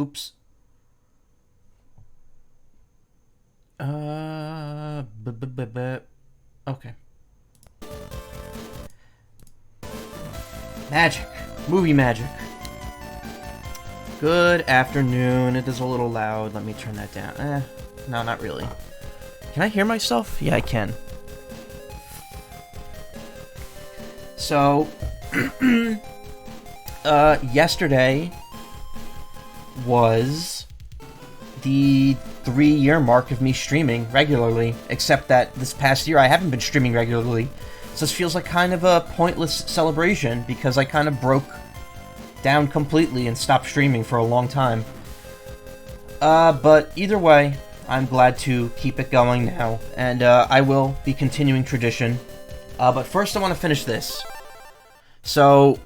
Oops. Okay. Magic. Movie magic. Good afternoon. It is a little loud. Let me turn that down. No, not really. Can I hear myself? Yeah, I can. So, yesterday was the 3-year mark of me streaming regularly, except that this past year I haven't been streaming regularly, so this feels like kind of a pointless celebration because I kind of broke down completely and stopped streaming for a long time. But either way, I'm glad to keep it going now, and I will be continuing tradition. But first I want to finish this. So,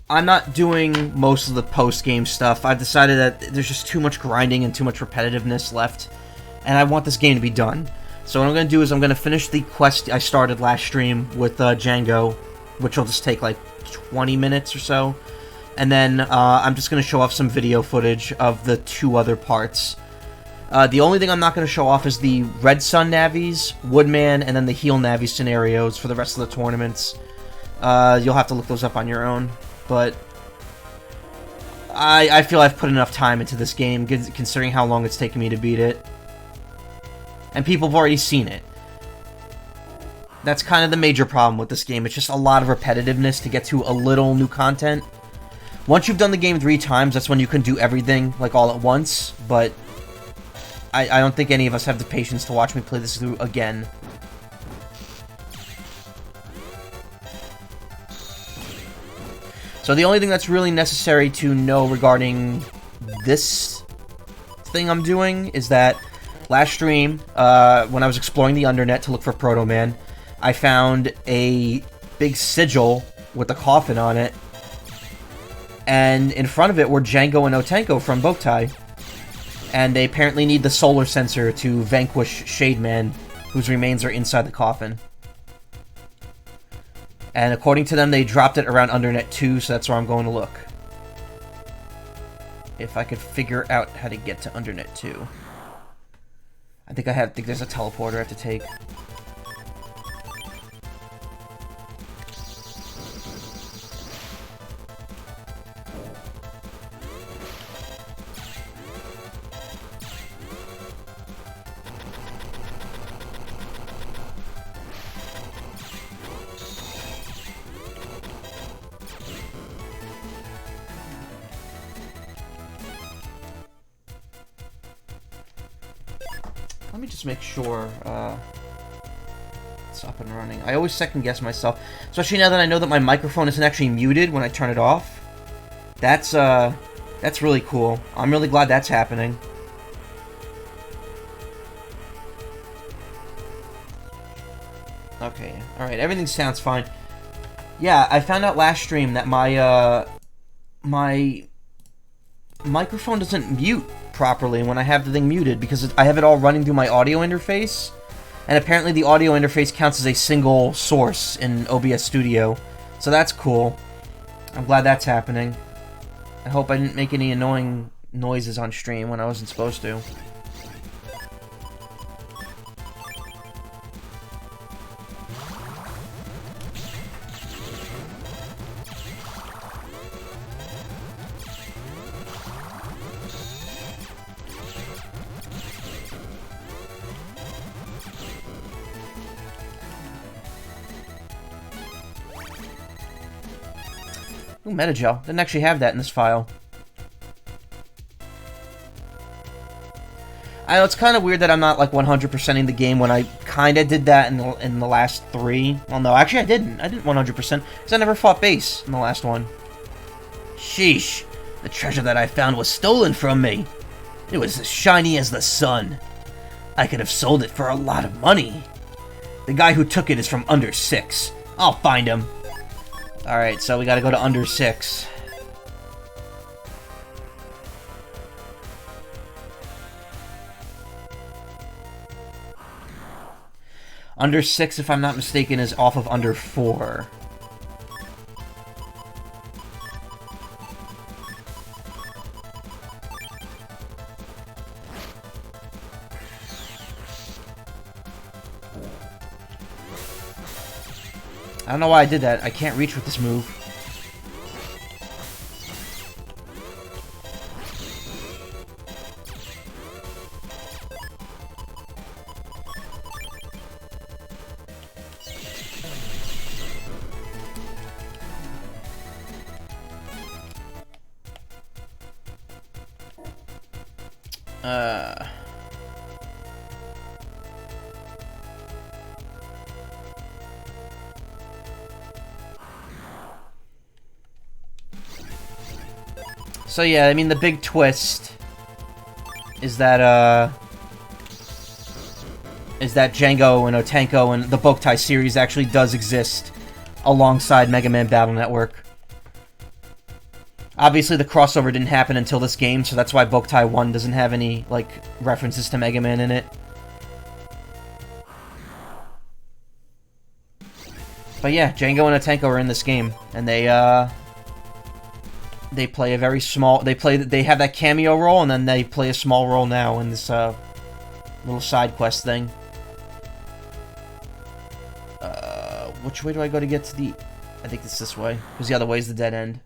I'm not doing most of the post-game stuff. I've decided that there's just too much grinding and too much repetitiveness left, and I want this game to be done. So what I'm going to do is I'm going to finish the quest I started last stream with Django, which will just take like 20 minutes or so, and then I'm just going to show off some video footage of the 2 other parts. The only thing I'm not going to show off is the Red Sun Navies, Woodman, and then the Heal Navi scenarios for the rest of the tournaments. You'll have to look those up on your own, but I feel I've put enough time into this game, considering how long it's taken me to beat it. And people have already seen it. That's kind of the major problem with this game. It's just a lot of repetitiveness to get to a little new content. Once you've done the game 3 times, that's when you can do everything, like, all at once, but I don't think any of us have the patience to watch me play this through again. So the only thing that's really necessary to know regarding this thing I'm doing is that last stream, when I was exploring the Undernet to look for Proto Man, I found a big sigil with a coffin on it, and in front of it were Django and Otenko from Boktai. And they apparently need the solar sensor to vanquish Shademan, whose remains are inside the coffin. And according to them, they dropped it around Undernet 2, so that's where I'm going to look. If I could figure out how to get to Undernet 2. I think there's a teleporter I have to take. Let me just make sure it's up and running. I always second-guess myself, especially now that I know that my microphone isn't actually muted when I turn it off. That's really cool. I'm really glad that's happening. Okay, alright, everything sounds fine. Yeah, I found out last stream that my microphone doesn't mute properly when I have the thing muted, because I have it all running through my audio interface, and apparently the audio interface counts as a single source in OBS Studio, so that's cool. I'm glad that's happening. I hope I didn't make any annoying noises on stream when I wasn't supposed to. Ooh, Metagel. Didn't actually have that in this file. I know, it's kind of weird that I'm not, like, 100%ing the game when I kind of did that in the last 3. Well, no, actually I didn't. I didn't 100%, because I never fought base in the last one. Sheesh. The treasure that I found was stolen from me. It was as shiny as the sun. I could have sold it for a lot of money. The guy who took it is from Under 6. I'll find him. Alright, so we gotta go to Under 6. Under 6, if I'm not mistaken, is off of Under 4. I don't know why I did that. I can't reach with this move. So yeah, I mean, the big twist is that Django and Otenko and the Boktai series actually does exist alongside Mega Man Battle Network. Obviously, the crossover didn't happen until this game, so that's why Boktai 1 doesn't have any, like, references to Mega Man in it. But yeah, Django and Otenko are in this game, and they play a very small... They have that cameo role, and then they play a small role now in this, little side quest thing. Which way do I go to get to the... I think it's this way, because the other way is the dead end.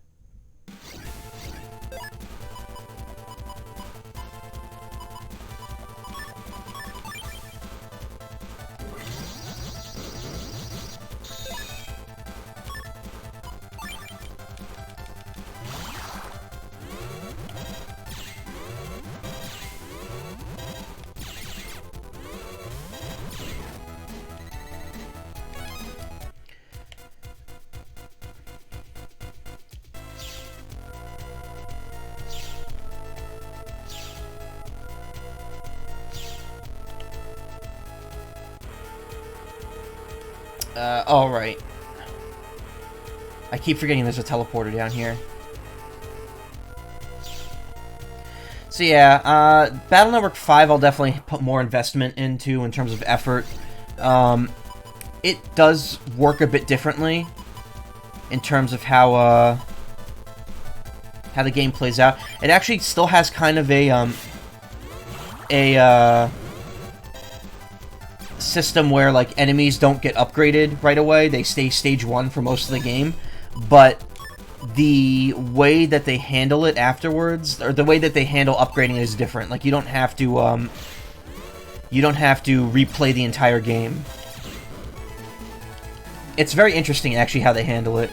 Alright. I keep forgetting there's a teleporter down here. So yeah, Battle Network 5 I'll definitely put more investment into in terms of effort. It does work a bit differently in terms of how the game plays out. It actually still has kind of a system where, like, enemies don't get upgraded right away. They stay stage 1 for most of the game, but the way that they handle it afterwards, or the way that they handle upgrading, is different. Like, you don't have to replay the entire game. It's very interesting, actually, how they handle it.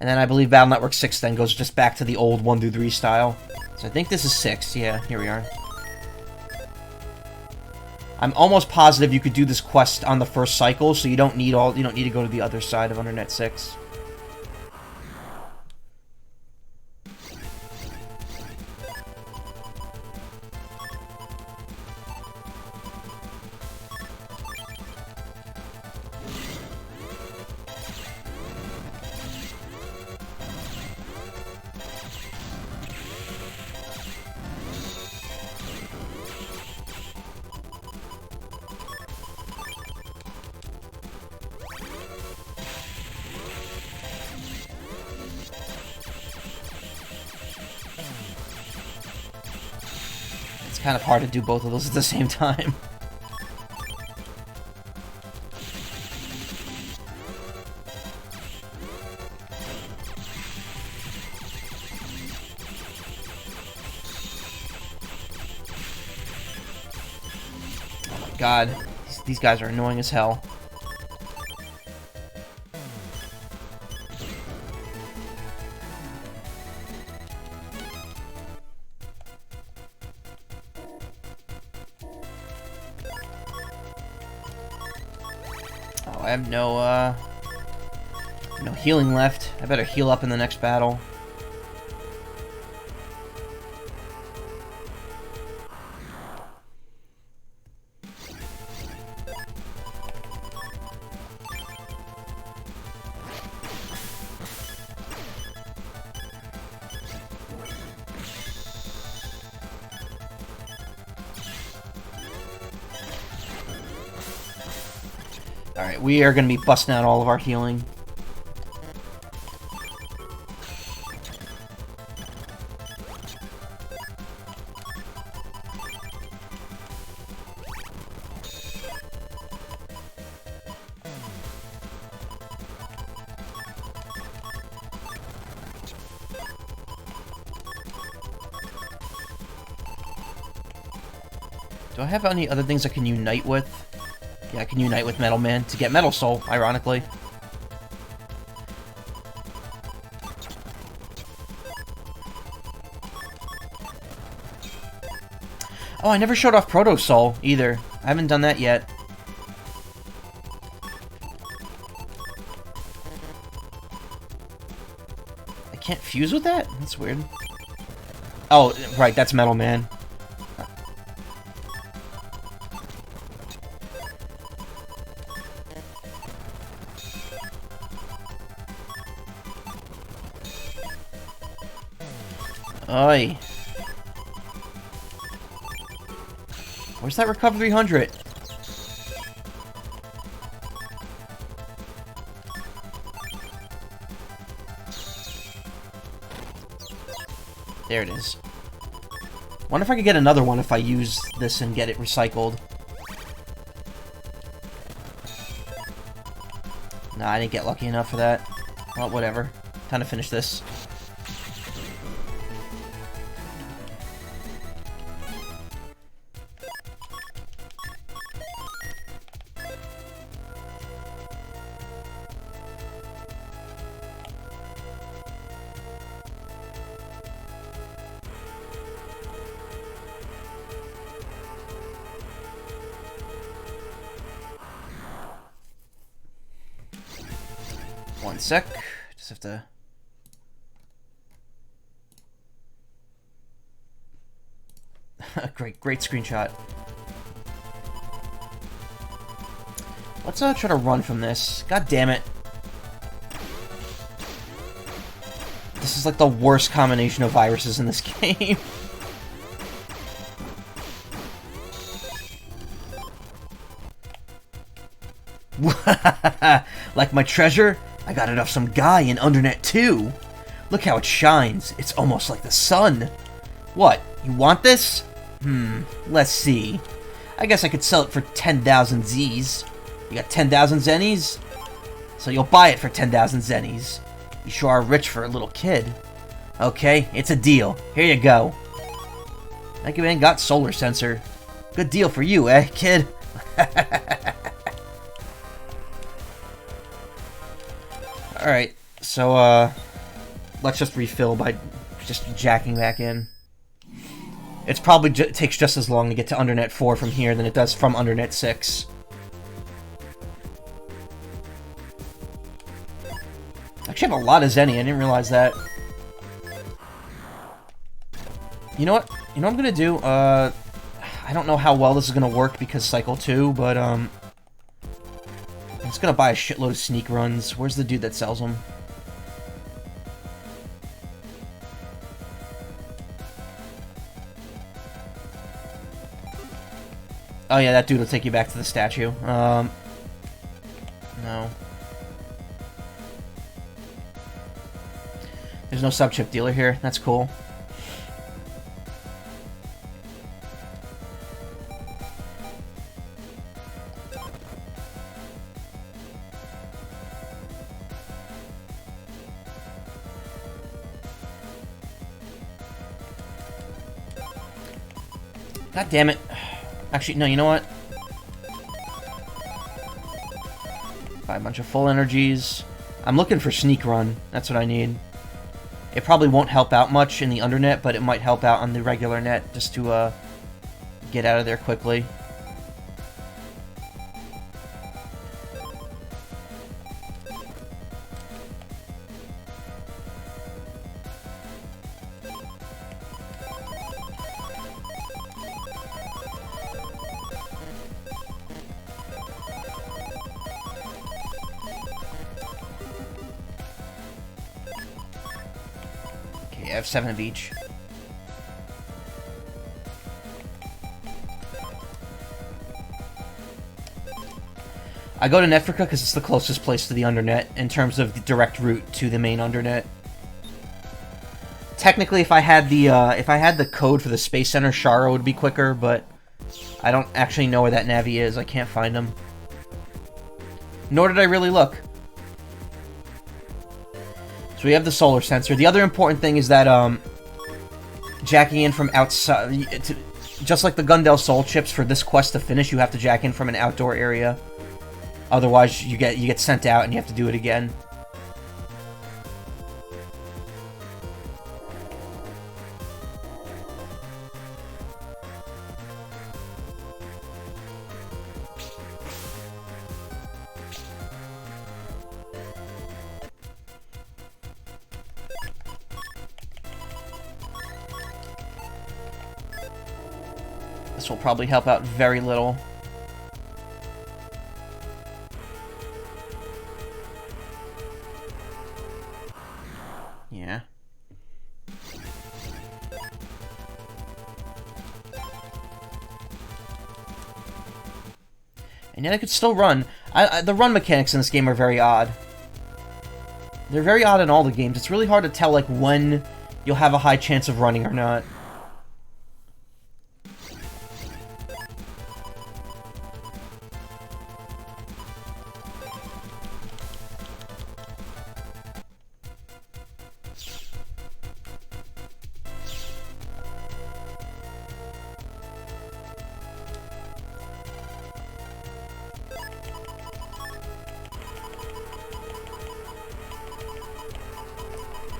And then I believe Battle Network 6 then goes just back to the old 1 through 3 style. So I think this is 6. Yeah, here we are. I'm almost positive you could do this quest on the first cycle, so you don't need to go to the other side of Undernet 6. Kind of hard to do both of those at the same time. Oh my god, these guys are annoying as hell. I have no healing left. I better heal up in the next battle. Alright, we are going to be busting out all of our healing. Do I have any other things I can unite with? Yeah, I can unite with Metal Man to get Metal Soul, ironically. Oh, I never showed off Proto Soul, either. I haven't done that yet. I can't fuse with that? That's weird. Oh, right, that's Metal Man. Oi. Where's that recovery 100? There it is. Wonder if I could get another one if I use this and get it recycled. Nah, I didn't get lucky enough for that. Well, whatever. Time to finish this. One sec. Just have to... great screenshot. Let's try to run from this. God damn it. This is like the worst combination of viruses in this game. Like my treasure? I got it off some guy in Undernet too. Look how it shines. It's almost like the sun. What? You want this? Let's see. I guess I could sell it for 10,000 Z's. You got 10,000 zennies? So you'll buy it for 10,000 zennies. You sure are rich for a little kid. Okay, it's a deal. Here you go. Thank you, man. Got solar sensor. Good deal for you, eh, kid? Alright, so, let's just refill by just jacking back in. It's probably takes just as long to get to Undernet 4 from here than it does from Undernet 6. Actually, I have a lot of Zenny. I didn't realize that. You know what? You know what I'm gonna do? I don't know how well this is gonna work because Cycle 2, but, I'm just gonna buy a shitload of sneak runs. Where's the dude that sells them? Oh yeah, that dude will take you back to the statue. No. There's no sub-chip dealer here. That's cool. God damn it. Actually, no, you know what? Buy a bunch of full energies. I'm looking for sneak run. That's what I need. It probably won't help out much in the undernet, but it might help out on the regular net just to get out of there quickly. I have 7 of each. I go to Netfrica because it's the closest place to the undernet in terms of the direct route to the main undernet. Technically, if I had the code for the Space Center, Shara would be quicker, but I don't actually know where that Navi is. I can't find him. Nor did I really look. So we have the solar sensor. The other important thing is that jacking in from outside just like the Gundel Soul Chips, for this quest to finish, you have to jack in from an outdoor area. Otherwise, you get sent out and you have to do it again. This will probably help out very little. Yeah. And yet I could still run. The run mechanics in this game are very odd. They're very odd in all the games. It's really hard to tell, like, when you'll have a high chance of running or not.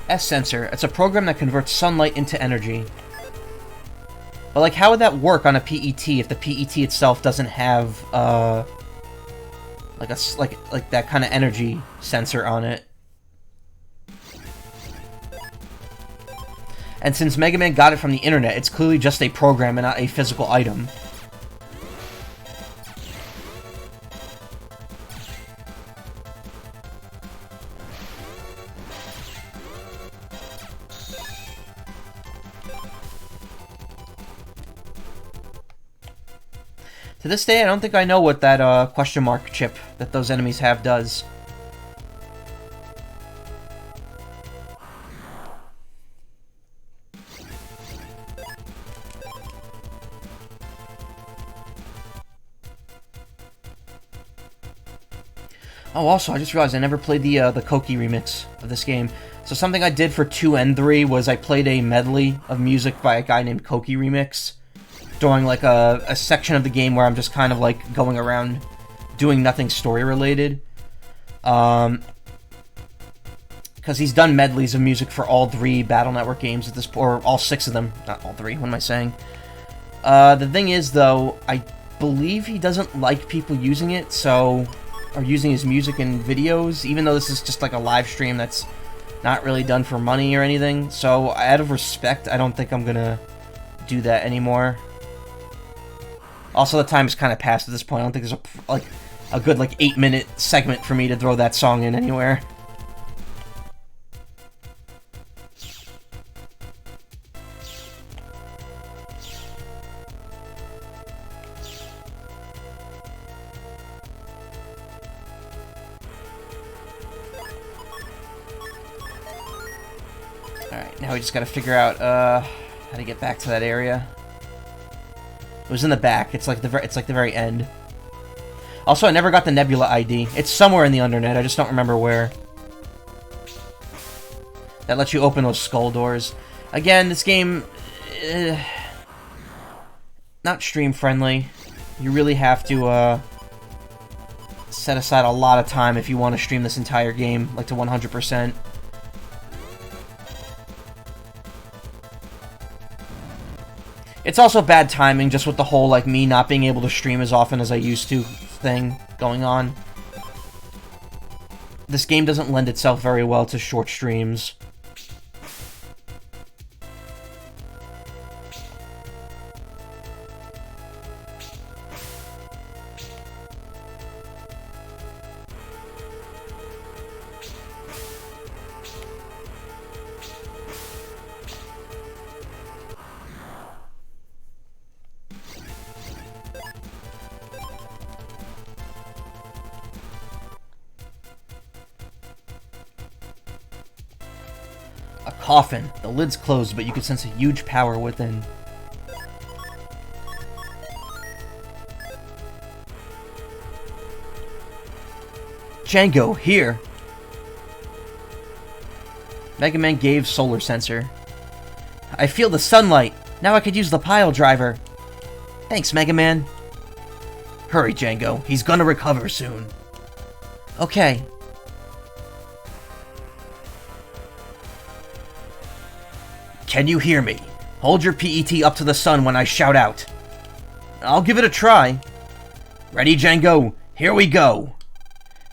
S-Sensor. It's a program that converts sunlight into energy. But, like, how would that work on a PET if the PET itself doesn't have, like that kind of energy sensor on it? And since Mega Man got it from the internet, it's clearly just a program and not a physical item. To this day, I don't think I know what that question mark chip that those enemies have does. Oh, also, I just realized I never played the Koki remix of this game. So something I did for 2 and 3 was I played a medley of music by a guy named Koki Remix during, like, a section of the game where I'm just kind of, like, going around doing nothing story-related. Because he's done medleys of music for all 3 Battle Network games at this point, or all 6 of them. Not all 3, what am I saying? The thing is, though, I believe he doesn't like people using it, so... or using his music in videos, even though this is just, like, a live stream that's not really done for money or anything. So, out of respect, I don't think I'm gonna do that anymore. Also, the time is kind of past at this point. I don't think there's a good, like, 8-minute segment for me to throw that song in anywhere. Alright, now we just gotta figure out, how to get back to that area. It was in the back. It's like the very end. Also, I never got the Nebula ID. It's somewhere in the Undernet. I just don't remember where. That lets you open those skull doors. Again, this game... not stream-friendly. You really have to, set aside a lot of time if you want to stream this entire game, like, to 100%. It's also bad timing, just with the whole, like, me not being able to stream as often as I used to thing going on. This game doesn't lend itself very well to short streams. A coffin. The lid's closed, but you can sense a huge power within. Django, here! Mega Man gave solar sensor. I feel the sunlight. Now I could use the pile driver. Thanks, Mega Man. Hurry, Django. He's gonna recover soon. Okay. Can you hear me? Hold your PET up to the sun when I shout out. I'll give it a try. Ready, Django? Here we go.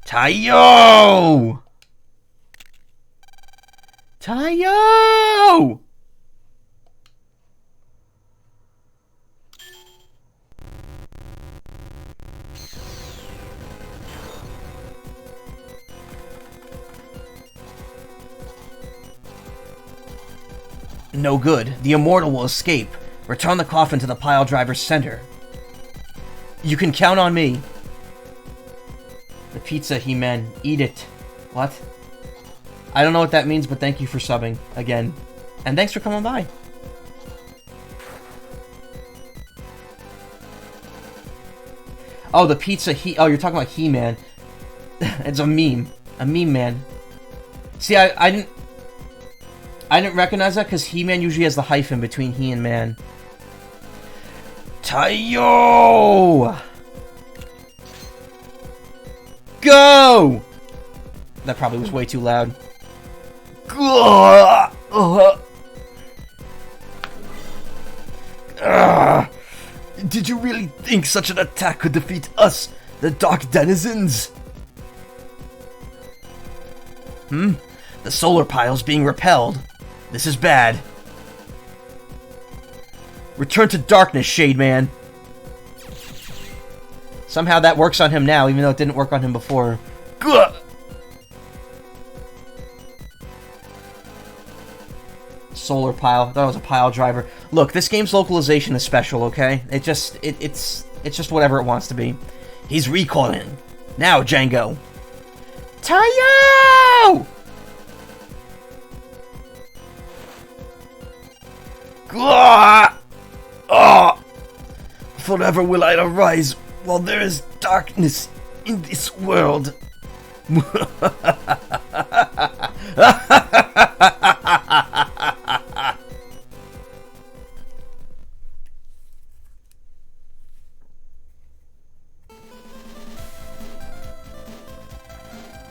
Tayo! Tayo! No good. The Immortal will escape. Return the coffin to the pile driver's center. You can count on me. The pizza, He-Man. Eat it. What? I don't know what that means, but thank you for subbing again. And thanks for coming by. Oh, the pizza Oh, you're talking about He-Man. It's a meme. A meme man. See, I didn't recognize that because He-Man usually has the hyphen between he and man. Tayo! Go! That probably was way too loud. Did you really think such an attack could defeat us, the Dark Denizens? The solar pile's being repelled. This is bad. Return to darkness, Shade Man. Somehow that works on him now, even though it didn't work on him before. Gah! Solar pile. I thought it was a pile driver. Look, this game's localization is special, okay? It's just whatever it wants to be. He's recoiling. Now, Django. Tayo! Forever will I arise while there is darkness in this world.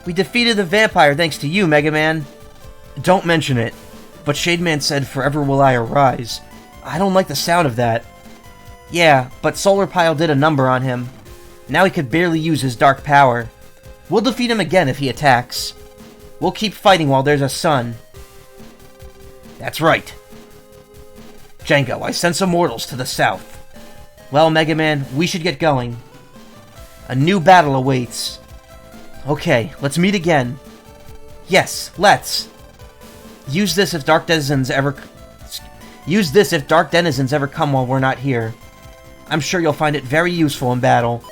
We defeated the vampire thanks to you, Mega Man. Don't mention it. But Shademan said, forever will I arise. I don't like the sound of that. Yeah, but Solar Pile did a number on him. Now he could barely use his dark power. We'll defeat him again if he attacks. We'll keep fighting while there's a sun. That's right. Django, I sent some mortals to the south. Well, Mega Man, we should get going. A new battle awaits. Okay, let's meet again. Yes, let's. Use this if Dark Denizens ever come while we're not here. I'm sure you'll find it very useful in battle.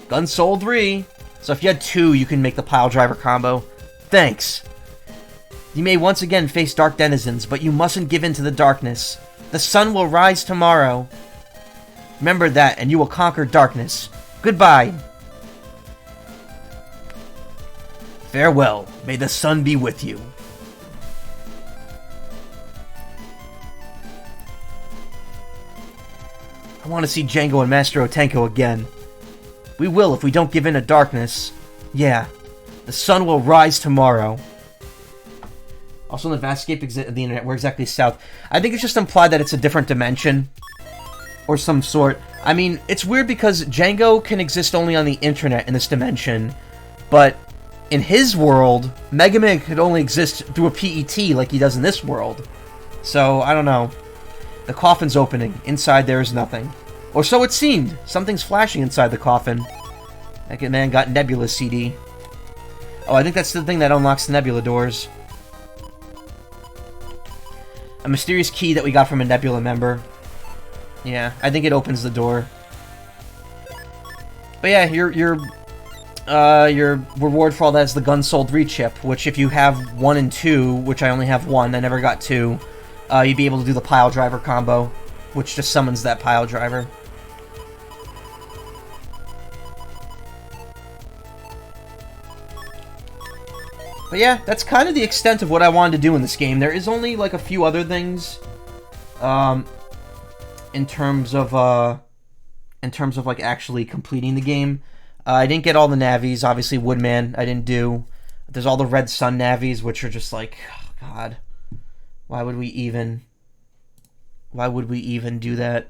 Gun sold 3. So if you had 2, you can make the pile driver combo. Thanks. You may once again face Dark Denizens, but you mustn't give in to the darkness. The sun will rise tomorrow. Remember that, and you will conquer darkness. Goodbye. Farewell. May the sun be with you. I want to see Django and Master Otenko again. We will if we don't give in to darkness. Yeah. The sun will rise tomorrow. Also, in the Vastscape of the internet, we're exactly south. I think it's just implied that it's a different dimension. Or some sort. I mean, it's weird because Django can exist only on the internet in this dimension. But in his world, Mega Man could only exist through a PET like he does in this world. So, I don't know. The coffin's opening. Inside there is nothing. Or so it seemed. Something's flashing inside the coffin. Mega Man got Nebula CD. Oh, I think that's the thing that unlocks the Nebula doors. A mysterious key that we got from a Nebula member. Yeah, I think it opens the door. But yeah, your reward for all that is the Gun Soul 3 chip, which if you have 1 and 2, which I only have 1, I never got 2, you'd be able to do the pile driver combo, which just summons that pile driver. But yeah, that's kind of the extent of what I wanted to do in this game. There is only like a few other things, in terms of in terms of like actually completing the game. I didn't get all the navies. Obviously, Woodman I didn't do. There's all the Red Sun navies, which are just like, oh God, why would we even do that?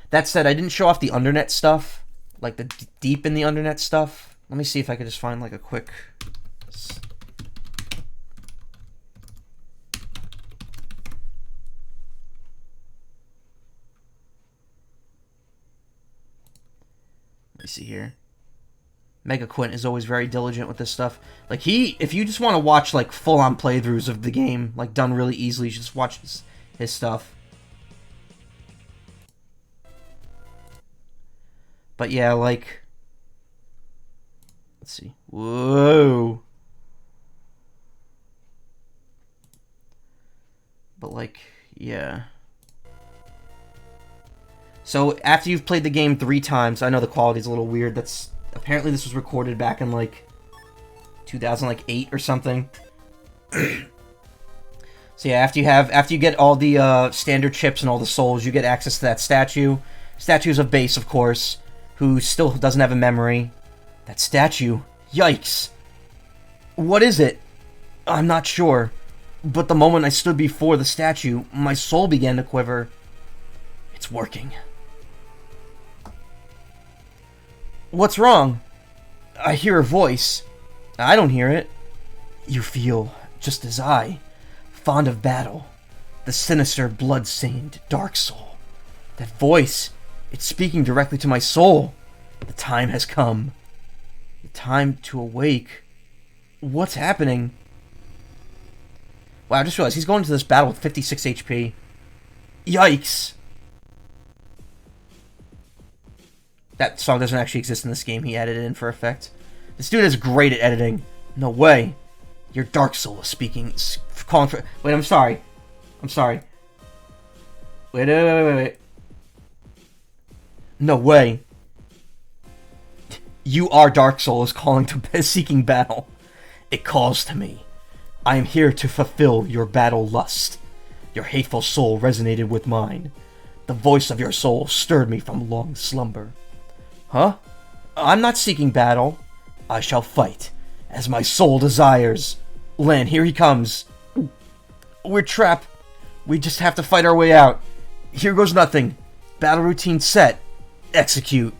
That said, I didn't show off the Undernet stuff, like the deep in the Undernet stuff. Let me see if I could just find like a quick. Let me see here. Megaquint is always very diligent with this stuff. Like if you just want to watch like full-on playthroughs of the game, like done really easily, you should just watch his stuff. But yeah, like, let's see. Whoa. But like, yeah. So after you've played the game 3 times, I know the quality's a little weird. That's apparently this was recorded back in like 2008 or something. So yeah, after you get all the standard chips and all the souls, you get access to that statue. Statues of Base, of course, who still doesn't have a memory. That statue, yikes! What is it? I'm not sure. But the moment I stood before the statue, my soul began to quiver. It's working. What's wrong? I hear a voice. I don't hear it. You feel just as I, fond of battle, the sinister, blood-stained dark soul. That voice, it's speaking directly to my soul. The time has come. The time to awake. What's happening? Wow, I just realized he's going into this battle with 56 HP. Yikes! That song doesn't actually exist in this game. He added it in for effect. This dude is great at editing. No way. Your Dark Soul is speaking. Calling for... Wait, I'm sorry. Wait. No way. You are Dark Soul is calling to seeking battle. It calls to me. I am here to fulfill your battle lust. Your hateful soul resonated with mine. The voice of your soul stirred me from long slumber. Huh? I'm not seeking battle. I shall fight, as my soul desires. Lan, here he comes. We're trapped. We just have to fight our way out. Here goes nothing. Battle routine set. Execute.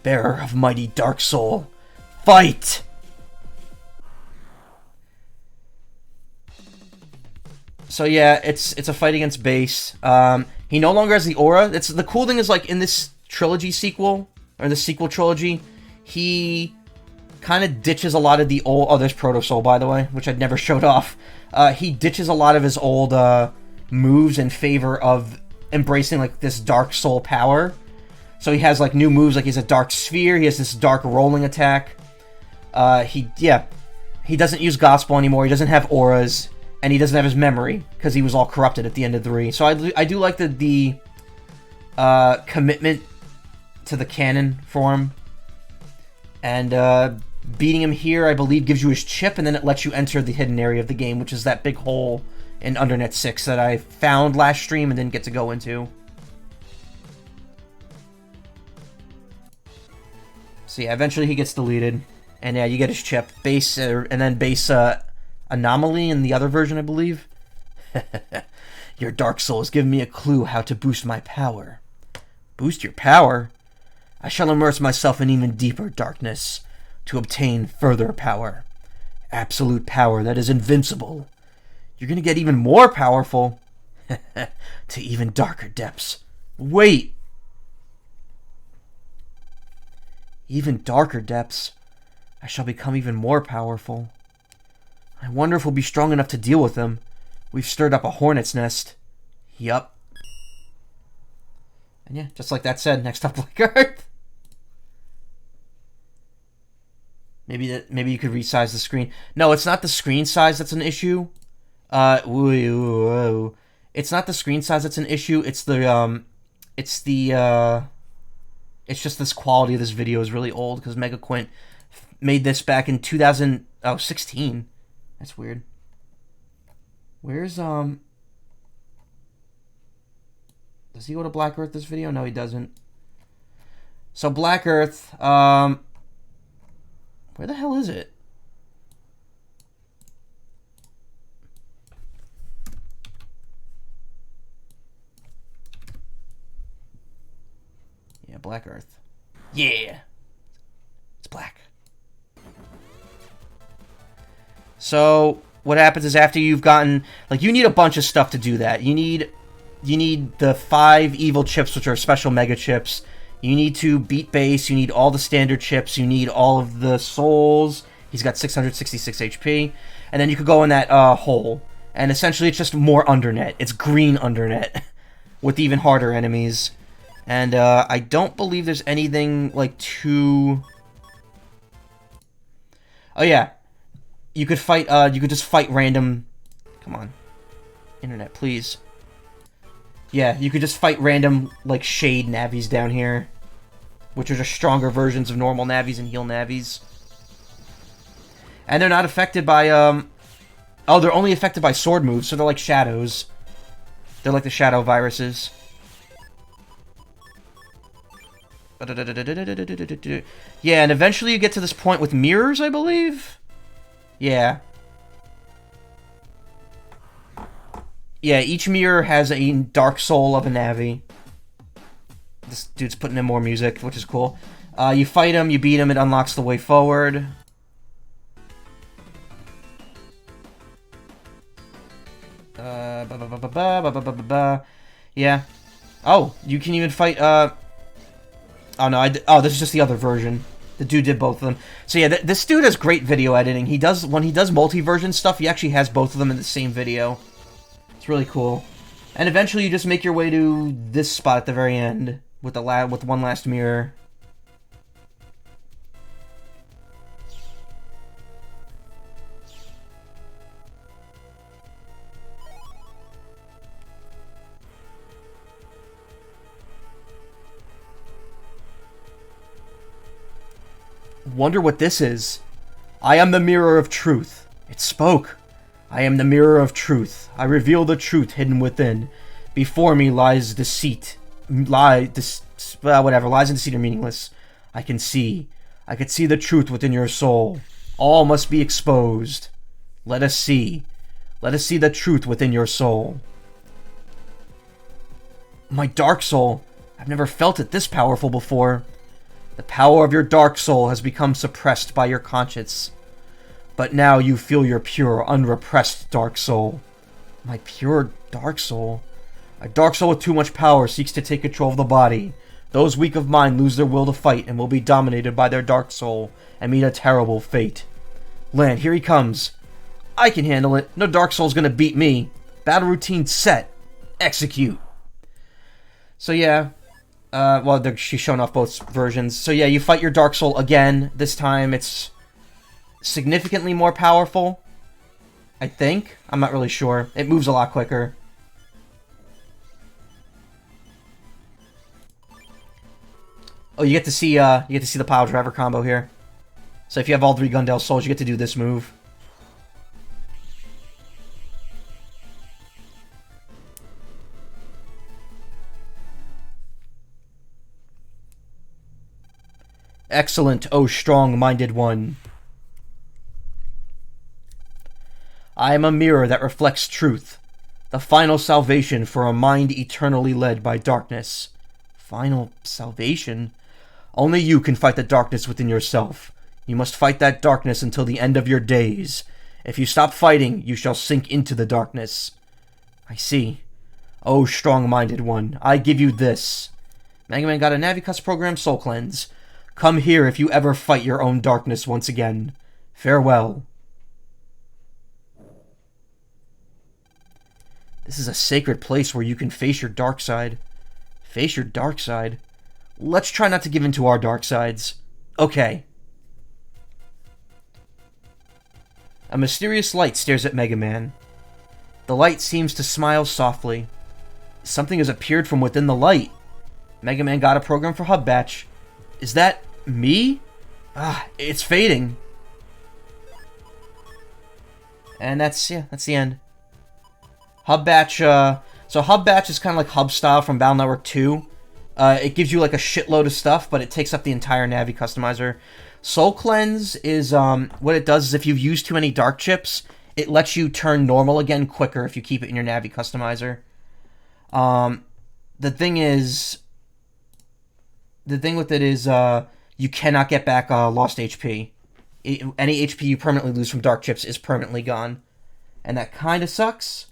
Bearer of mighty dark soul. Fight! So yeah, it's a fight against Base. He no longer has the aura. The cool thing is, like, in this trilogy sequel, or the sequel trilogy, he kind of ditches a lot of the old... Oh, there's Proto Soul, by the way, which I'd never showed off. He ditches a lot of his old moves in favor of embracing, like, this Dark Soul power. So he has, like, new moves, like he has a Dark Sphere, he has this Dark Rolling attack. He doesn't use Gospel anymore, he doesn't have auras, and he doesn't have his memory, because he was all corrupted at the end of 3. So I do like the commitment to the canon for him. And beating him here, I believe, gives you his chip, and then it lets you enter the hidden area of the game, which is that big hole in Undernet 6 that I found last stream and didn't get to go into. So yeah, eventually he gets deleted, and yeah, you get his chip. Base, and then Base Anomaly in the other version, I believe. Your Dark Soul has given me a clue how to boost my power. Boost your power? I shall immerse myself in even deeper darkness to obtain further power. Absolute power that is invincible. You're gonna get even more powerful. To even darker depths. Wait! Even darker depths. I shall become even more powerful. I wonder if we'll be strong enough to deal with them. We've stirred up a hornet's nest. Yup. And yeah, just like that said, next up, Black Earth. Maybe you could resize the screen. No, it's not the screen size that's an issue. Whoa. It's not the screen size that's an issue. It's it's just this quality of this video is really old because Megaquint made this back in 2016. That's weird. Where's Does he go to Black Earth this video? No, he doesn't. So Black Earth, where the hell is it? Yeah, Black Earth. Yeah! It's black. So, what happens is after you've gotten... Like, you need a bunch of stuff to do that. You need the 5 evil chips, which are special mega chips. You need to beat base. You need all the standard chips. You need all of the souls. He's got 666 HP. And then you could go in that hole. And essentially, it's just more undernet. It's green undernet. With even harder enemies. And I don't believe there's anything, like, too... Oh, yeah. You could fight, you could just fight random... Come on. Internet, please. Yeah, you could just fight random, like, shade navis down here. Which are just stronger versions of normal navis and heal navis. And they're not affected by, Oh, they're only affected by sword moves, so they're like shadows. They're like the shadow viruses. Yeah, and eventually you get to this point with mirrors, I believe? Yeah. Yeah, each mirror has a dark soul of a Navi. This dude's putting in more music, which is cool. You fight him, you beat him, it unlocks the way forward. Yeah. Oh, you can even fight, Oh, no, oh, this is just the other version. The dude did both of them. So yeah, this dude has great video editing. When he does multi-version stuff, he actually has both of them in the same video. It's really cool. And eventually you just make your way to this spot at the very end with with one last mirror. Wonder what this is. I am the mirror of truth. It spoke. I am the mirror of truth. I reveal the truth hidden within. Before me lies deceit. Whatever. Lies and deceit are meaningless. I can see. I can see the truth within your soul. All must be exposed. Let us see. Let us see the truth within your soul. My dark soul. I've never felt it this powerful before. The power of your dark soul has become suppressed by your conscience. But now you feel your pure, unrepressed dark soul. My pure dark soul? A dark soul with too much power seeks to take control of the body. Those weak of mind lose their will to fight and will be dominated by their dark soul and meet a terrible fate. Land, here he comes. I can handle it. No dark soul's gonna beat me. Battle routine set. Execute. So yeah. Well, she's shown off both versions. So yeah, you fight your Dark Soul again. This time it's significantly more powerful. I think. I'm not really sure. It moves a lot quicker. Oh, you get to see the pile driver combo here. So if you have all 3 Gundel souls, you get to do this move. Excellent, O strong-minded one. I am a mirror that reflects truth. The final salvation for a mind eternally led by darkness. Final salvation? Only you can fight the darkness within yourself. You must fight that darkness until the end of your days. If you stop fighting, you shall sink into the darkness. I see. O strong-minded one, I give you this. Mega Man got a Navicuts program Soul Cleanse. Come here if you ever fight your own darkness once again. Farewell. This is a sacred place where you can face your dark side. Face your dark side? Let's try not to give in to our dark sides. Okay. A mysterious light stares at Mega Man. The light seems to smile softly. Something has appeared from within the light. Mega Man got a program for Hub Batch. Is that me? Ah, it's fading. And that's the end. Hub Batch, So Hub Batch is kind of like Hub Style from Battle Network 2. It gives you like a shitload of stuff, but it takes up the entire Navi customizer. Soul Cleanse is, what it does is if you've used too many dark chips, it lets you turn normal again quicker if you keep it in your Navi customizer. The thing with it is, you cannot get back lost HP. Any HP you permanently lose from dark chips is permanently gone. And that kind of sucks.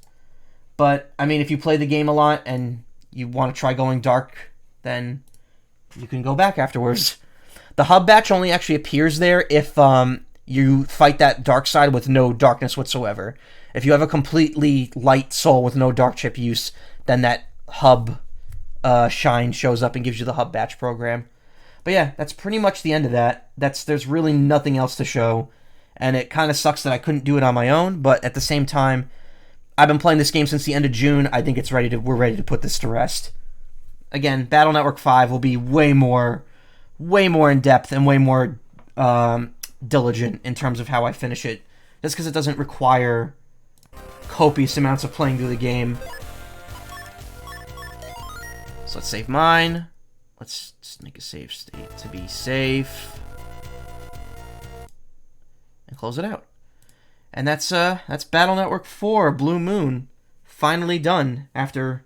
But, I mean, if you play the game a lot and you want to try going dark, then you can go back afterwards. The Hub Batch only actually appears there if you fight that dark side with no darkness whatsoever. If you have a completely light soul with no dark chip use, then that Hub shine shows up and gives you the Hub Batch program. But yeah, that's pretty much the end of that. There's really nothing else to show, and it kind of sucks that I couldn't do it on my own, but at the same time, I've been playing this game since the end of June. I think we're ready to put this to rest. Again, Battle Network 5 will be way more in depth and way more diligent in terms of how I finish it, just because it doesn't require copious amounts of playing through the game. So let's save mine. Let's just make a save state to be safe. And close it out. And that's Battle Network 4, Blue Moon. Finally done after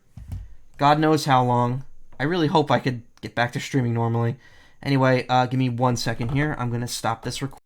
God knows how long. I really hope I could get back to streaming normally. Anyway, give me 1 second here. I'm going to stop this recording.